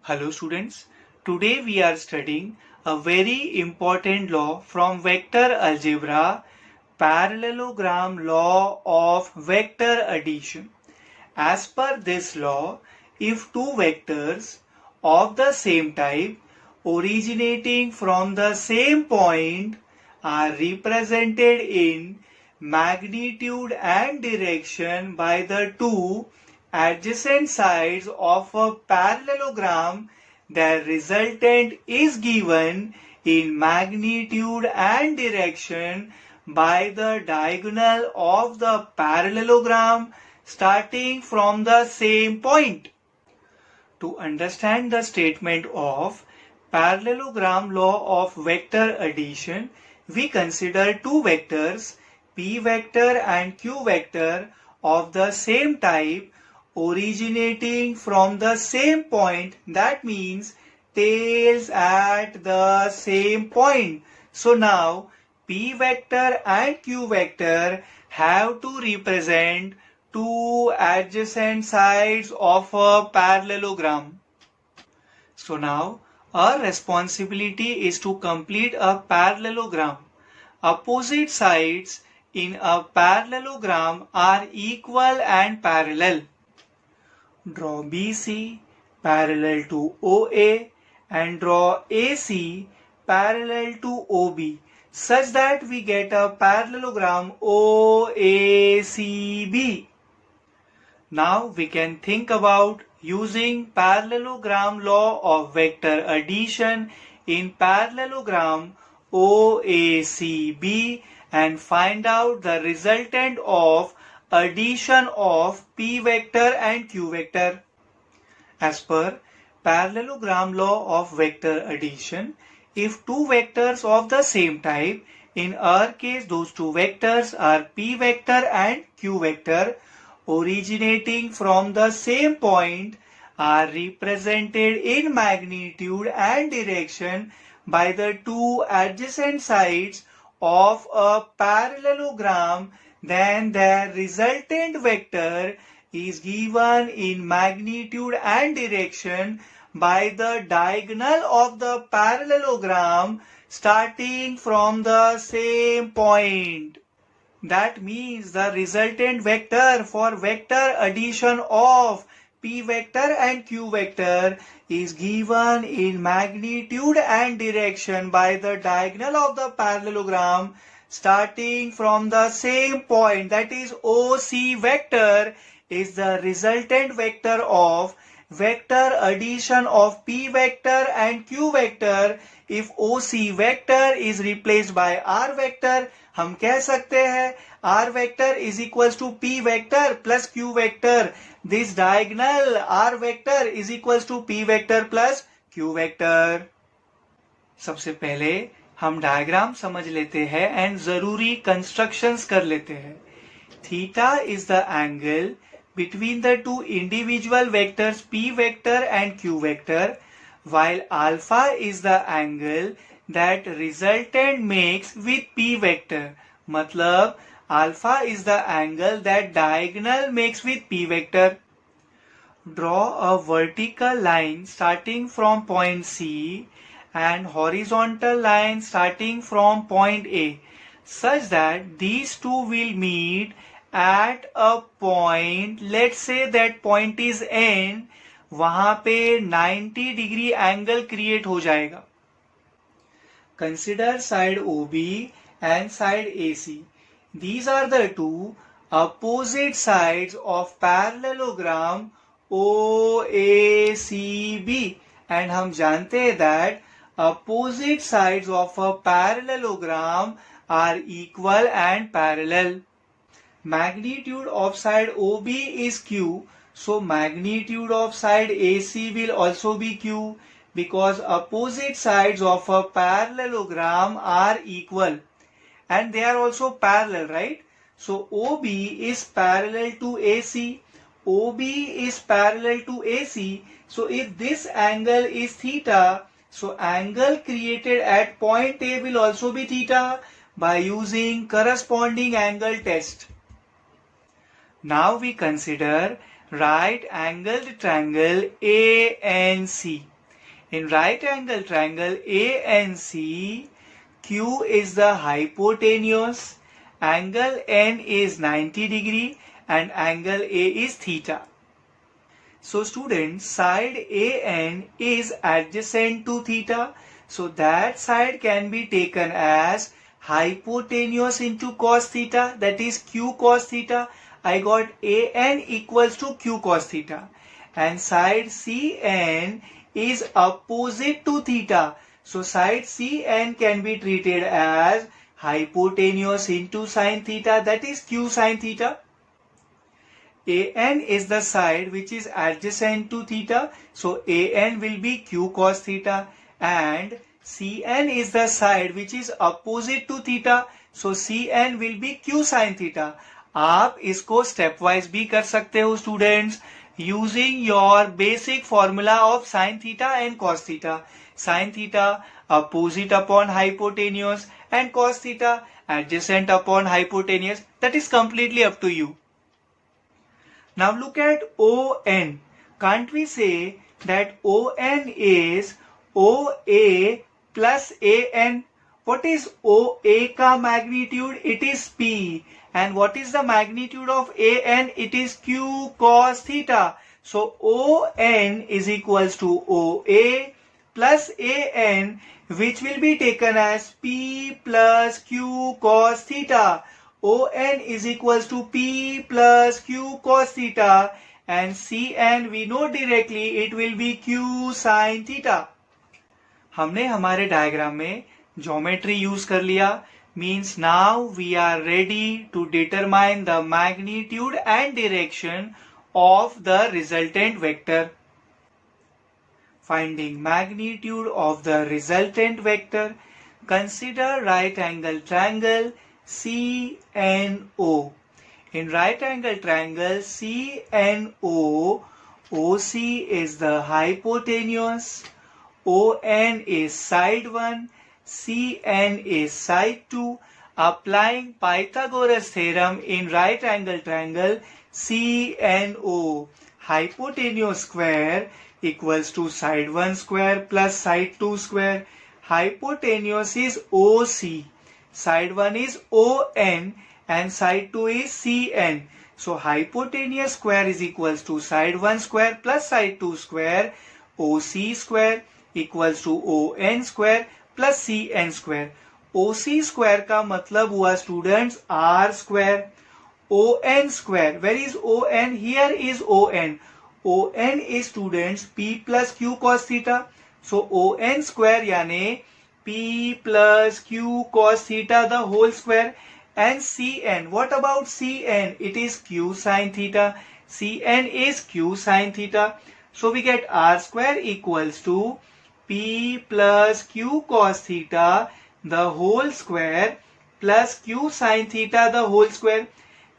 Hello students, today we are studying a very important law from vector algebra, parallelogram law of vector addition. As per this law, if two vectors of the same type originating from the same point are represented in magnitude and direction by the two adjacent sides of a parallelogram, the resultant is given in magnitude and direction by the diagonal of the parallelogram starting from the same point. To understand the statement of parallelogram law of vector addition, we consider two vectors p vector and q vector of the same type originating from the same point, that means tails at the same point. So now p vector and q vector have to represent two adjacent sides of a parallelogram. So now our responsibility is to complete a parallelogram. Opposite sides in a parallelogram are equal and parallel. Draw BC parallel to OA and draw AC parallel to OB such that we get a parallelogram OACB. Now we can think about using parallelogram law of vector addition in parallelogram OACB and find out the resultant of addition of p vector and q vector. As per parallelogram law of vector addition, if two vectors of the same type, in our case those two vectors are p vector and q vector, originating from the same point, are represented in magnitude and direction by the two adjacent sides of a parallelogram, then their resultant vector is given in magnitude and direction by the diagonal of the parallelogram starting from the same point. That means the resultant vector for vector addition of p vector and q vector is given in magnitude and direction by the diagonal of the parallelogram starting from the same point, that is OC vector is the resultant vector of vector addition of p vector and q vector. If OC vector is replaced by r vector, हम कह सकते हैं r vector is equals to p vector plus q vector. This diagonal r vector is equals to p vector plus q vector. सबसे पहले हम diagram समझ लेते हैं एंड जरूरी कंस्ट्रक्शंस कर लेते हैं. Theta is the angle between the two individual vectors p vector and q vector, while alpha is the angle that resultant makes with p vector. मतलब alpha is the angle that diagonal makes with p vector. Draw a vertical line starting from point C and horizontal line starting from point A such that these two will meet at a point, let's say that point is N, वहां पे 90 degree angle create हो जाएगा. Consider side OB and side AC. These are the two opposite sides of parallelogram OACB and हम जानते हैं that opposite sides of a parallelogram are equal and parallel. Magnitude of side OB is Q, so magnitude of side AC will also be Q because opposite sides of a parallelogram are equal and they are also parallel, right? So OB is parallel to AC. OB is parallel to AC. So if this angle is theta, so angle created at point A will also be theta by using corresponding angle test. Now we consider right angled triangle ANC. In right angle triangle ANC, Q is the hypotenuse, angle N is 90 degree and angle A is theta. So students, side AN is adjacent to theta. So that side can be taken as hypotenuse into cos theta, that is Q cos theta. I got AN equals to Q cos theta. And side CN is opposite to theta. So side CN can be treated as hypotenuse into sin theta, that is Q sin theta. AN is the side which is adjacent to theta, so AN will be Q cos theta, and CN is the side which is opposite to theta, so CN will be Q sin theta. आप इसको step wise भी कर सकते हो students, using your basic formula of sine theta and cos theta. Sine theta opposite upon hypotenuse and cos theta adjacent upon hypotenuse. That is completely up to you. Now look at ON. Can't we say that ON is OA plus AN? What is OA ka magnitude? It is P. And what is the magnitude of AN? It is Q cos theta. So ON is equals to OA plus AN, which will be taken as P plus Q cos theta. ON is equals to P plus Q cos theta, and CN we know directly it will be Q sin theta. हमने हमारे diagram में geometry use कर लिया, means now we are ready to determine the magnitude and direction of the resultant vector. Finding magnitude of the resultant vector, consider right angle triangle CNO. In right angle triangle CNO, OC is the hypotenuse, ON is side 1, CN is side 2. Applying Pythagoras theorem in right angle triangle CNO, hypotenuse square equals to side 1 square plus side 2 square. Hypotenuse is OC, side 1 is ON and side 2 is CN. So hypotenuse square is equals to side 1 square plus side 2 square. OC square equals to ON square plus CN square. OC square का मतलब हुआ students R square. ON square, where is ON? Here is ON. ON is students P plus Q cos theta. So ON square यानी P plus Q cos theta the whole square. And CN, what about CN? It is Q sin theta. CN is Q sin theta. So we get R square equals to P plus Q cos theta the whole square plus Q sin theta the whole square.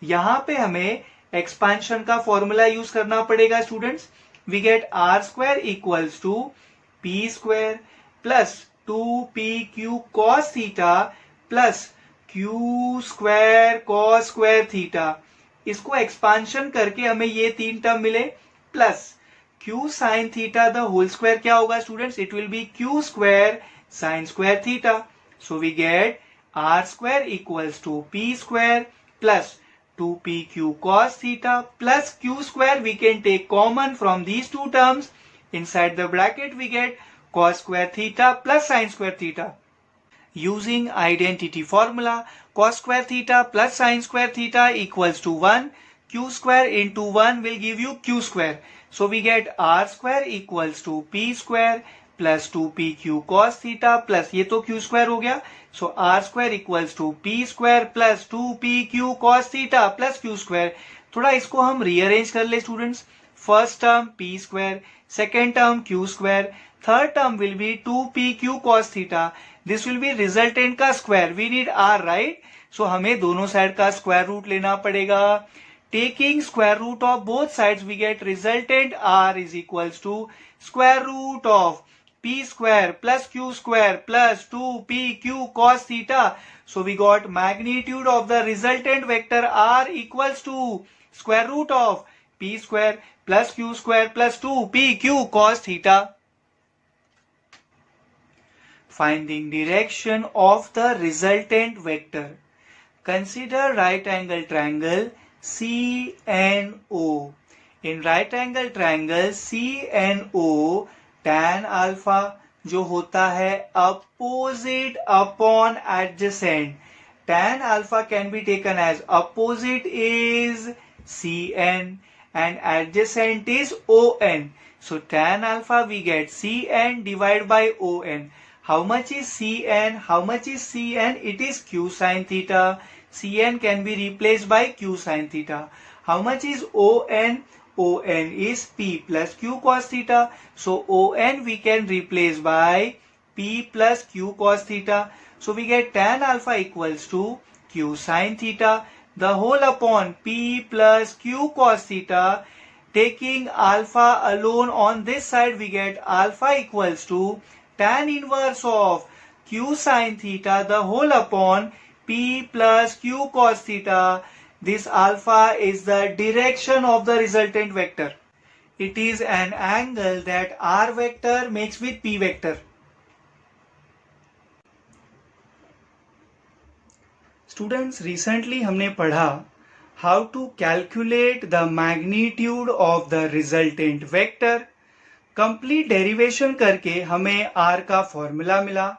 यहाँ पे हमें expansion का formula use करना पड़ेगा students. We get r square equals to p square plus 2pq cos theta plus q square cos square theta. इसको expansion करके हमें ये तीन टर्म मिले plus q sin theta the whole square क्या होगा students? It will be q square sin square theta. So we get r square equals to p square plus 2pq cos theta plus q square. We can take common from these two terms. Inside the bracket we get cos square theta plus sin square theta. Using identity formula, cos square theta plus sin square theta equals to 1. Q square into 1 will give you q square. So we get r square equals to p square plus 2pq cos theta plus ये तो q square हो गया. So r square equals to p square plus 2pq cos theta plus q square. थोड़ा इसको हम rearrange कर ले students. First term p square, second term q square, third term will be 2pq cos theta. This will be resultant का square. We need r, right? So हमें दोनों side का square root लेना पड़ेगा. Taking square root of both sides, we get resultant r is equals to square root of p square plus q square plus 2pq cos theta. So we got magnitude of the resultant vector r equals to square root of p square plus q square plus 2pq cos theta. finding direction of the resultant vector. Consider right angle triangle CNO. In right angle triangle CNO, tan alpha जो होता है opposite upon adjacent. Tan alpha can be taken as opposite is CN and adjacent is ON. So tan alpha we get CN divided by ON. How much is CN? How much is CN? It is Q sin theta. Cn can be replaced by Q sin theta. How much is On? On is P plus Q cos theta. So On we can replace by P plus Q cos theta. So we get tan alpha equals to Q sin theta. The whole upon P plus Q cos theta. Taking alpha alone on this side, we get alpha equals to tan inverse of Q sin theta the whole upon P plus Q cos theta. This alpha is the direction of the resultant vector. It is an angle that R vector makes with P vector. Students, recently हमने पढ़ा how to calculate the magnitude of the resultant vector. Complete derivation करके हमें R का formula मिला.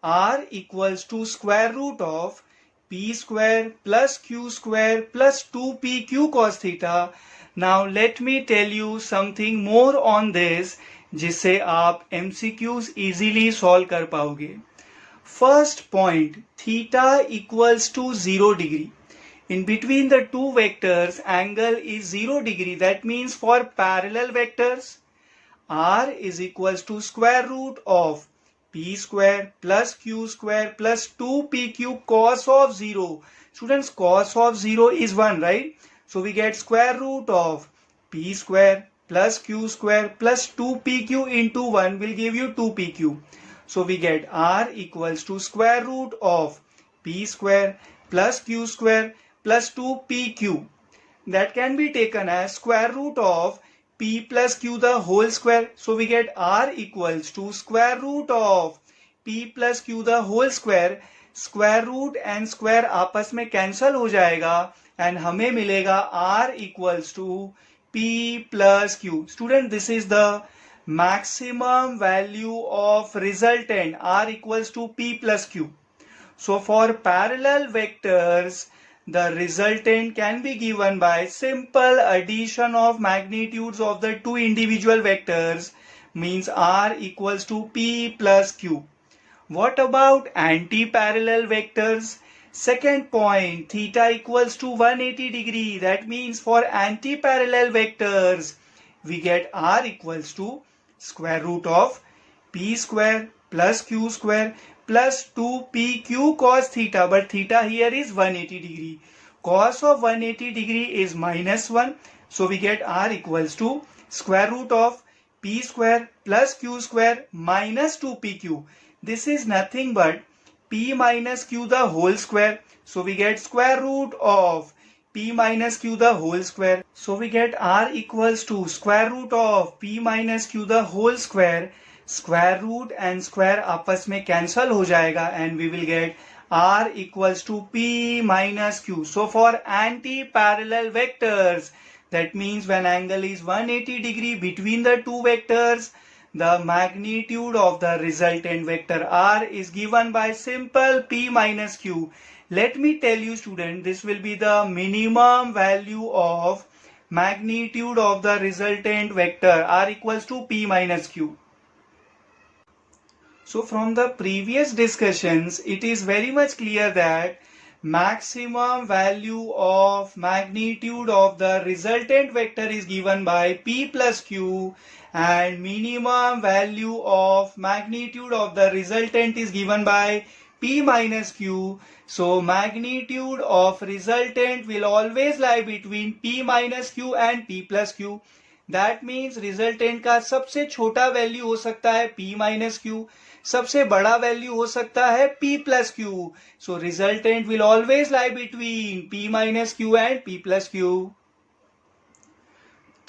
R equals to square root of P square plus Q square plus 2PQ cos theta. Now let me tell you something more on this जिससे आप MCQs easily solve कर पाओगे. First point, theta equals to 0 degree. In between the two vectors, angle is 0 degree. That means for parallel vectors, R is equals to square root of P square plus Q square plus 2PQ cos of 0. Students, cos of 0 is 1, right? So we get square root of P square plus Q square plus 2PQ into 1 will give you 2PQ. So we get R equals to square root of P square plus Q square plus 2PQ. That can be taken as square root of P plus Q the whole square. So we get R equals to square root of P plus Q the whole square. Square root and square आपस में cancel हो जाएगा and हमें मिलेगा R equals to P plus Q. Student, this is the maximum value of resultant. R equals to P plus Q. So for parallel vectors, the resultant can be given by simple addition of magnitudes of the two individual vectors, means R equals to P plus Q. What about anti-parallel vectors? Second point, theta equals to 180 degree. That means for anti-parallel vectors, we get R equals to square root of P square plus Q square plus 2PQ cos theta, but theta here is 180 degree. Cos of 180 degree is minus 1. So we get R equals to square root of P square plus Q square minus 2PQ. This is nothing but P minus Q the whole square. So we get square root of P minus Q the whole square. So we get R equals to square root of P minus Q the whole square. Square root and square आपस में cancel हो जाएगा and we will get R equals to P minus Q. So for anti-parallel vectors, that means when angle is 180 degree between the two vectors, the magnitude of the resultant vector R is given by simple P minus Q. Let me tell you, student, this will be the minimum value of magnitude of the resultant vector R equals to P minus Q. So from the previous discussions, it is very much clear that maximum value of magnitude of the resultant vector is given by P plus Q and minimum value of magnitude of the resultant is given by P minus Q. So magnitude of resultant will always lie between P minus Q and P plus Q. That means resultant का सबसे छोटा value हो सकता है P minus Q, सबसे बड़ा value हो सकता है P plus Q. So resultant will always lie between P minus Q and P plus Q.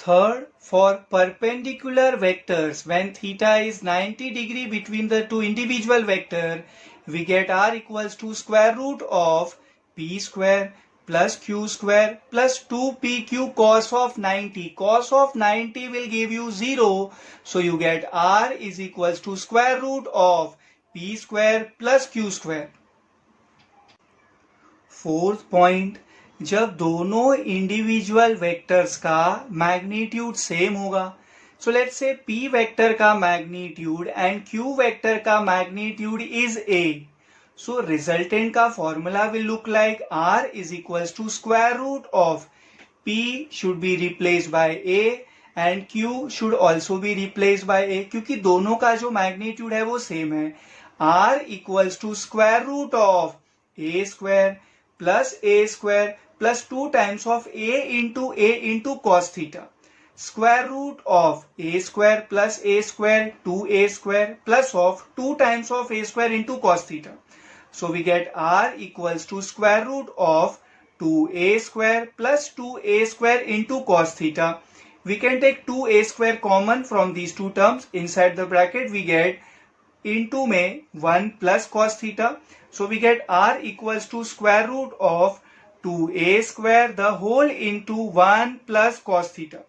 Third, for perpendicular vectors, when theta is 90 degree between the two individual vector, we get r equals to square root of p square plus q square plus 2pq cos of 90. Cos of 90 will give you 0. So you get r is equals to square root of p square plus q square. Fourth point, जब दोनों individual vectors का magnitude same होगा, so let's say p vector का magnitude and q vector का magnitude is a. So resultant का formula will look like r is equals to square root of p should be replaced by a and q should also be replaced by a, क्योंकि दोनों का जो magnitude है वो same है. r equals to square root of a square plus a square plus 2 times of a into cos theta. Square root of a square plus a square 2a square plus of 2 times of a square into cos theta. So we get r equals to square root of 2a square plus 2a square into cos theta. We can take 2a square common from these two terms. Inside the bracket we get into में 1 plus cos theta. So we get r equals to square root of 2a square the whole into 1 plus cos theta.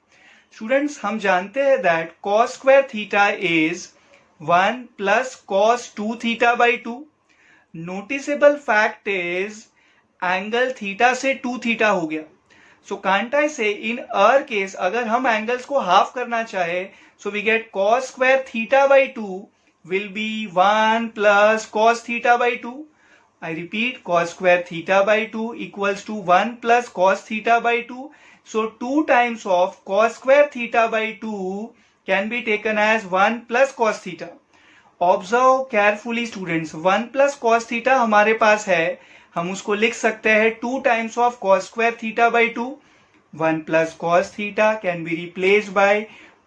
Students, हम जानते हैं that cos square theta is 1 plus cos 2 theta by 2. Noticeable fact is angle theta से 2 theta हो गया. So can't I say in our case अगर हम angles को half करना चाहे, so we get cos square theta by 2 will be 1 plus cos theta by 2. I repeat, cos square theta by 2 equals to 1 plus cos theta by 2. So 2 times of cos square theta by 2 can be taken as 1 plus cos theta. Observe carefully students, 1 plus cos theta हमारे पास है, हम उसको लिख सकते हैं 2 times of cos square theta by 2. 1 plus cos theta can be replaced by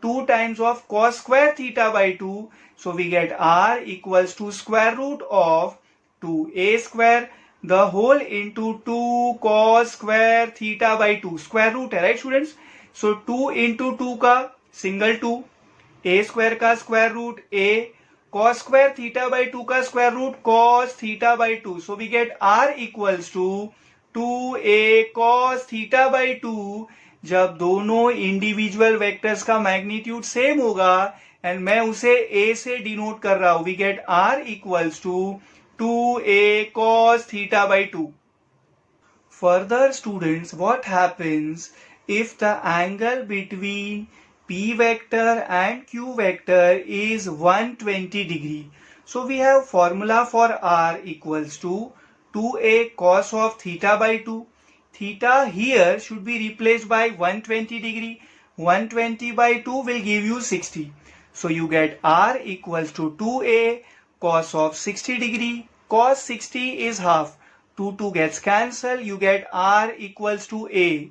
2 times of cos square theta by 2. So we get r equals to square root of 2a square the whole into 2 cos square theta by 2. Square root है, right students? So 2 into 2 का single 2, a square का square root a, cos square theta by 2 का square root cos theta by 2. So we get r equals to 2a cos theta by 2. जब दोनों individual vectors का magnitude same होगा and मैं उसे a से denote कर रहा हूं, we get r equals to 2a cos theta by 2. Further students, what happens if the angle between p vector and q vector is 120 degree? So we have formula for r equals to 2a cos of theta by 2. Theta here should be replaced by 120 degree. 120 by 2 will give you 60. So you get r equals to 2a cos of 60 degree. Cos 60 is half. 2 gets cancelled. You get r equals to a.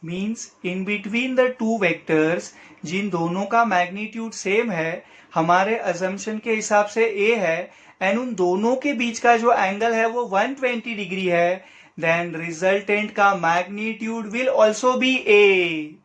Means in between the two vectors जिन दोनों का magnitude same है, हमारे assumption के हिसाब से a है and उन दोनों के बीच का जो एंगल है वो 120 डिग्री है, then resultant का magnitude will also be a.